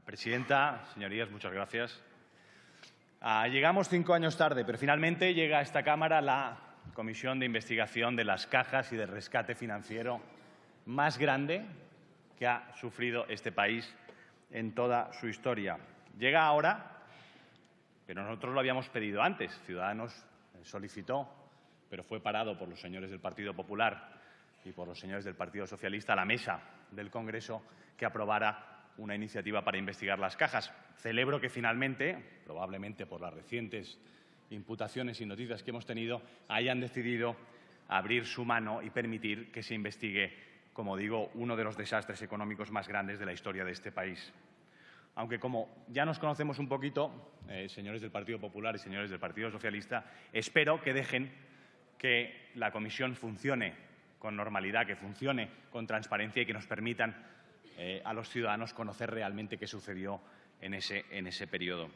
Presidenta, señorías, muchas gracias. Llegamos 5 años tarde, pero finalmente llega a esta Cámara la Comisión de Investigación de las Cajas y de Rescate Financiero más grande que ha sufrido este país en toda su historia. Llega ahora, pero nosotros lo habíamos pedido antes. Ciudadanos solicitó, pero fue parado por los señores del Partido Popular y por los señores del Partido Socialista a la mesa del Congreso que aprobara una iniciativa para investigar las cajas. Celebro que finalmente, probablemente por las recientes imputaciones y noticias que hemos tenido, hayan decidido abrir su mano y permitir que se investigue, como digo, uno de los desastres económicos más grandes de la historia de este país. Aunque, como ya nos conocemos un poquito, señores del Partido Popular y señores del Partido Socialista, espero que dejen que la comisión funcione con normalidad, que funcione con transparencia y que nos permitan a los ciudadanos conocer realmente qué sucedió en ese periodo.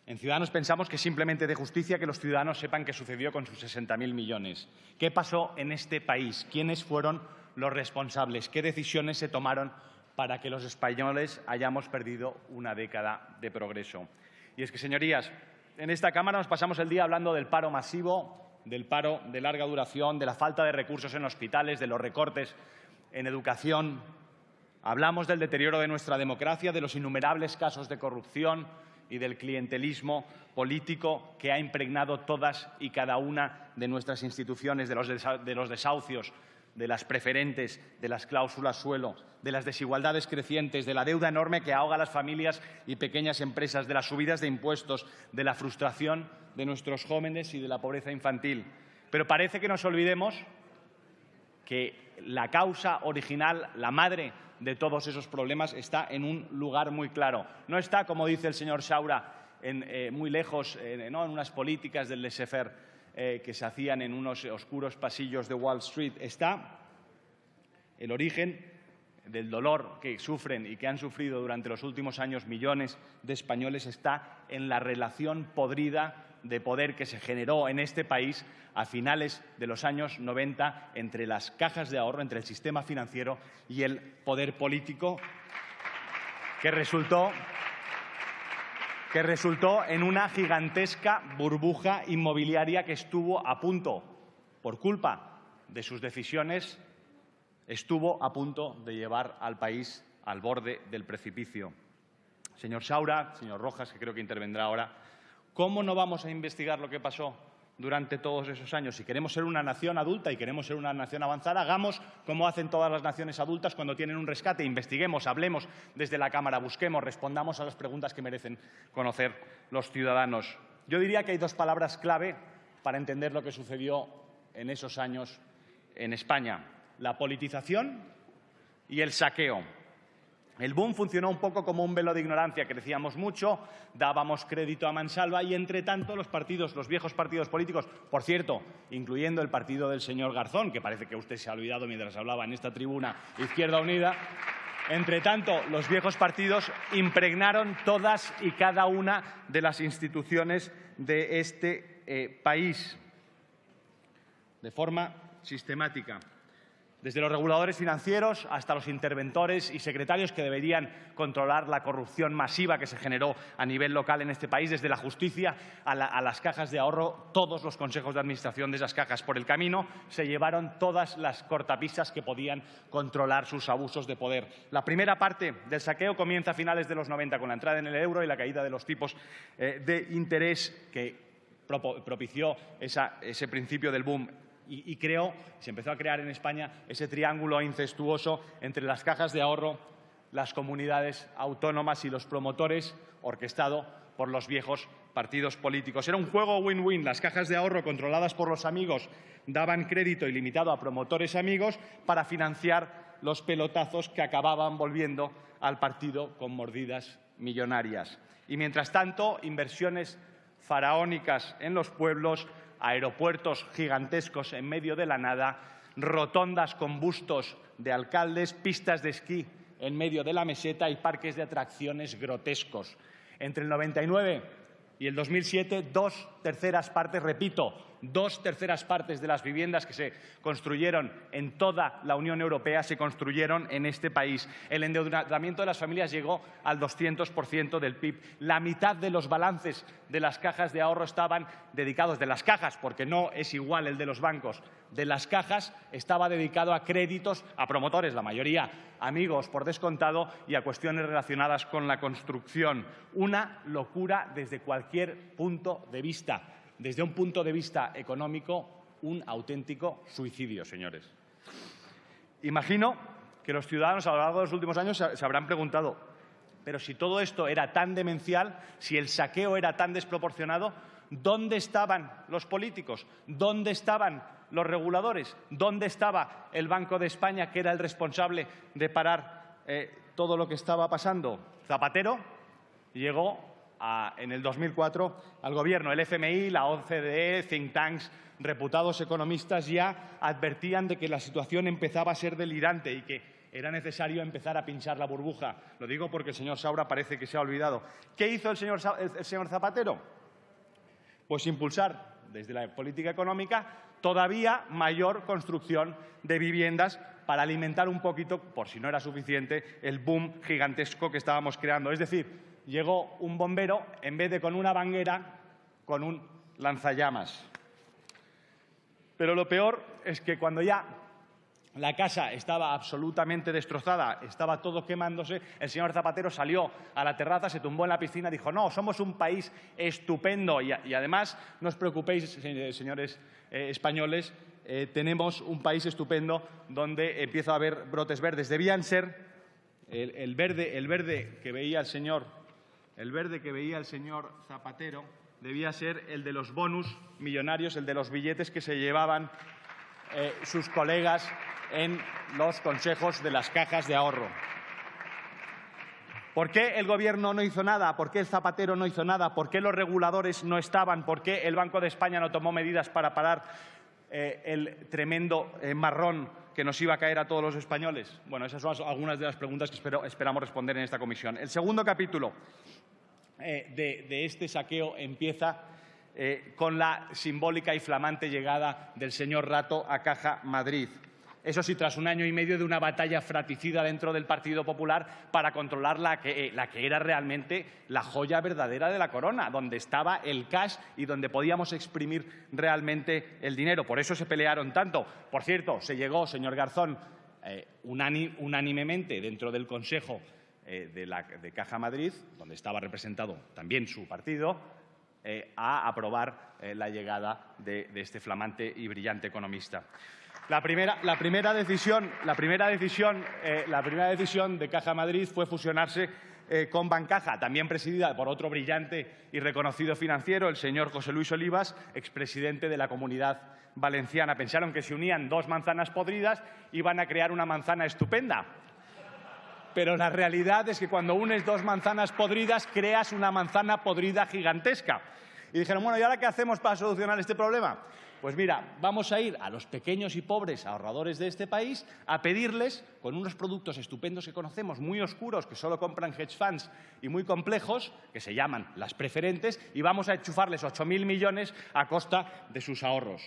En Ciudadanos pensamos que es simplemente de justicia que los ciudadanos sepan qué sucedió con sus 60.000 millones. ¿Qué pasó en este país? ¿Quiénes fueron los responsables? ¿Qué decisiones se tomaron para que los españoles hayamos perdido una década de progreso? Y es que, señorías, en esta Cámara nos pasamos el día hablando del paro masivo, del paro de larga duración, de la falta de recursos en hospitales, de los recortes en educación. Hablamos del deterioro de nuestra democracia, de los innumerables casos de corrupción y del clientelismo político que ha impregnado todas y cada una de nuestras instituciones, de los desahucios, de las preferentes, de las cláusulas suelo, de las desigualdades crecientes, de la deuda enorme que ahoga a las familias y pequeñas empresas, de las subidas de impuestos, de la frustración de nuestros jóvenes y de la pobreza infantil. Pero parece que nos olvidemos que la causa original, la madre de todos esos problemas, está en un lugar muy claro. No está, como dice el señor Saura, muy lejos, no en unas políticas del laissez-faire que se hacían en unos oscuros pasillos de Wall Street. Está el origen del dolor que sufren y que han sufrido durante los últimos años millones de españoles, está en la relación podrida de poder que se generó en este país a finales de los años 90 entre las cajas de ahorro, entre el sistema financiero y el poder político, que resultó en una gigantesca burbuja inmobiliaria que estuvo a punto, por culpa de sus decisiones, estuvo a punto de llevar al país al borde del precipicio. Señor Saura, señor Rojas, que creo que intervendrá ahora, ¿cómo no vamos a investigar lo que pasó durante todos esos años? Si queremos ser una nación adulta y queremos ser una nación avanzada, hagamos como hacen todas las naciones adultas cuando tienen un rescate. Investiguemos, hablemos desde la Cámara, busquemos, respondamos a las preguntas que merecen conocer los ciudadanos. Yo diría que hay 2 palabras clave para entender lo que sucedió en esos años en España: la politización y el saqueo. El boom funcionó un poco como un velo de ignorancia. Crecíamos mucho, dábamos crédito a mansalva y, entre tanto, los viejos partidos políticos, por cierto, incluyendo el partido del señor Garzón, que parece que usted se ha olvidado mientras hablaba en esta tribuna, Izquierda Unida, entre tanto, los viejos partidos impregnaron todas y cada una de las instituciones de este país de forma sistemática. Desde los reguladores financieros hasta los interventores y secretarios que deberían controlar la corrupción masiva que se generó a nivel local en este país, desde la justicia a las cajas de ahorro, todos los consejos de administración de esas cajas por el camino se llevaron todas las cortapisas que podían controlar sus abusos de poder. La primera parte del saqueo comienza a finales de los 90 con la entrada en el euro y la caída de los tipos de interés que propició ese principio del boom. Y se empezó a crear en España ese triángulo incestuoso entre las cajas de ahorro, las comunidades autónomas y los promotores, orquestado por los viejos partidos políticos. Era un juego win-win. Las cajas de ahorro, controladas por los amigos, daban crédito ilimitado a promotores amigos para financiar los pelotazos que acababan volviendo al partido con mordidas millonarias. Y, mientras tanto, inversiones faraónicas en los pueblos, aeropuertos gigantescos en medio de la nada, rotondas con bustos de alcaldes, pistas de esquí en medio de la meseta y parques de atracciones grotescos. Entre el 99 y el 2007, 2 2/3 partes, repito, 2/3 partes de las viviendas que se construyeron en toda la Unión Europea se construyeron en este país. El endeudamiento de las familias llegó al 200% del PIB. La mitad de los balances de las cajas de ahorro estaban dedicados, de las cajas, porque no es igual el de los bancos, de las cajas estaba dedicado a créditos a promotores, la mayoría amigos por descontado, y a cuestiones relacionadas con la construcción. Una locura desde cualquier punto de vista. Desde un punto de vista económico, un auténtico suicidio, señores. Imagino que los ciudadanos a lo largo de los últimos años se habrán preguntado, pero si todo esto era tan demencial, si el saqueo era tan desproporcionado, ¿dónde estaban los políticos? ¿Dónde estaban los reguladores? ¿Dónde estaba el Banco de España, que era el responsable de parar todo lo que estaba pasando? Zapatero llegó en el 2004 al Gobierno. El FMI, la OCDE, think tanks, reputados economistas ya advertían de que la situación empezaba a ser delirante y que era necesario empezar a pinchar la burbuja. Lo digo porque el señor Saura parece que se ha olvidado. ¿Qué hizo el señor Zapatero? Pues impulsar desde la política económica todavía mayor construcción de viviendas para alimentar un poquito, por si no era suficiente, el boom gigantesco que estábamos creando. Es decir, llegó un bombero, en vez de con una manguera, con un lanzallamas. Pero lo peor es que cuando ya la casa estaba absolutamente destrozada, estaba todo quemándose, el señor Zapatero salió a la terraza, se tumbó en la piscina y dijo: no, somos un país estupendo y además no os preocupéis, señores españoles, tenemos un país estupendo donde empieza a haber brotes verdes. Debían ser el verde que veía el señor Zapatero debía ser el de los bonus millonarios, el de los billetes que se llevaban sus colegas en los consejos de las cajas de ahorro. ¿Por qué el Gobierno no hizo nada? ¿Por qué el Zapatero no hizo nada? ¿Por qué los reguladores no estaban? ¿Por qué el Banco de España no tomó medidas para parar el tremendo marrón que nos iba a caer a todos los españoles? Bueno, esas son algunas de las preguntas que esperamos responder en esta comisión. El segundo capítulo de este saqueo empieza con la simbólica y flamante llegada del señor Rato a Caja Madrid. Eso sí, tras 1 año y medio de una batalla fratricida dentro del Partido Popular para controlar la que era realmente la joya verdadera de la corona, donde estaba el cash y donde podíamos exprimir realmente el dinero. Por eso se pelearon tanto. Por cierto, se llegó, señor Garzón, unánimemente dentro del Consejo de Caja Madrid, donde estaba representado también su partido, a aprobar la llegada de este flamante y brillante economista. La primera decisión de Caja Madrid fue fusionarse con Bancaja, también presidida por otro brillante y reconocido financiero, el señor José Luis Olivas, expresidente de la Comunidad Valenciana. Pensaron que si unían 2 manzanas podridas iban a crear una manzana estupenda. Pero la realidad es que cuando unes 2 manzanas podridas creas una manzana podrida gigantesca. Y dijeron, bueno, ¿y ahora qué hacemos para solucionar este problema? Pues mira, vamos a ir a los pequeños y pobres ahorradores de este país a pedirles, con unos productos estupendos que conocemos, muy oscuros, que solo compran hedge funds y muy complejos, que se llaman las preferentes, y vamos a enchufarles 8.000 millones a costa de sus ahorros.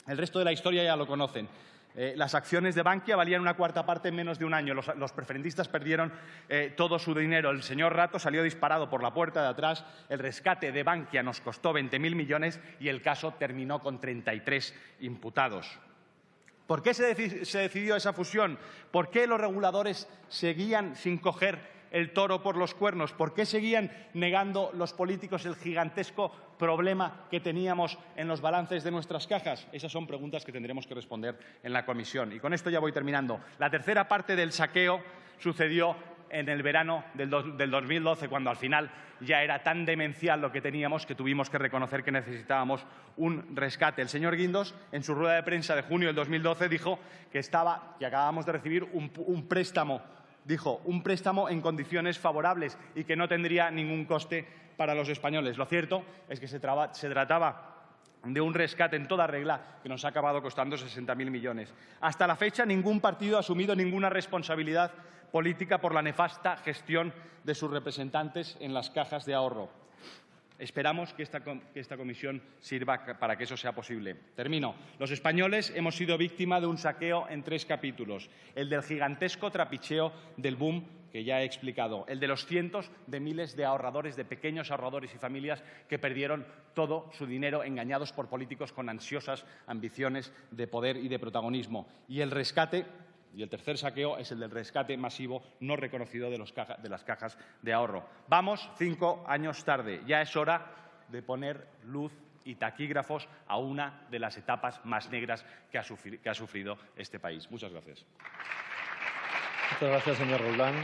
El resto de la historia ya lo conocen. Las acciones de Bankia valían 1/4 parte en menos de 1 año. Los preferentistas perdieron todo su dinero. El señor Rato salió disparado por la puerta de atrás. El rescate de Bankia nos costó 20.000 millones y el caso terminó con 33 imputados. ¿Por qué se decidió esa fusión? ¿Por qué los reguladores seguían sin coger el toro por los cuernos? ¿Por qué seguían negando los políticos el gigantesco problema que teníamos en los balances de nuestras cajas? Esas son preguntas que tendremos que responder en la comisión. Y con esto ya voy terminando. La tercera parte del saqueo sucedió en el verano del 2012, cuando al final ya era tan demencial lo que teníamos que tuvimos que reconocer que necesitábamos un rescate. El señor Guindos, en su rueda de prensa de junio del 2012, dijo que acabábamos de recibir un préstamo. Dijo, un préstamo en condiciones favorables y que no tendría ningún coste para los españoles. Lo cierto es que se trataba de un rescate en toda regla que nos ha acabado costando 60.000 millones. Hasta la fecha, ningún partido ha asumido ninguna responsabilidad política por la nefasta gestión de sus representantes en las cajas de ahorro. Esperamos que esta comisión sirva para que eso sea posible. Termino. Los españoles hemos sido víctima de un saqueo en 3 capítulos. El del gigantesco trapicheo del boom, que ya he explicado. El de los cientos de miles de ahorradores, de pequeños ahorradores y familias que perdieron todo su dinero engañados por políticos con ansiosas ambiciones de poder y de protagonismo. Y el rescate. Y el tercer saqueo es el del rescate masivo no reconocido de las cajas de ahorro. Vamos 5 años tarde. Ya es hora de poner luz y taquígrafos a una de las etapas más negras que ha sufrido este país. Muchas gracias. Muchas gracias, señor Roldán.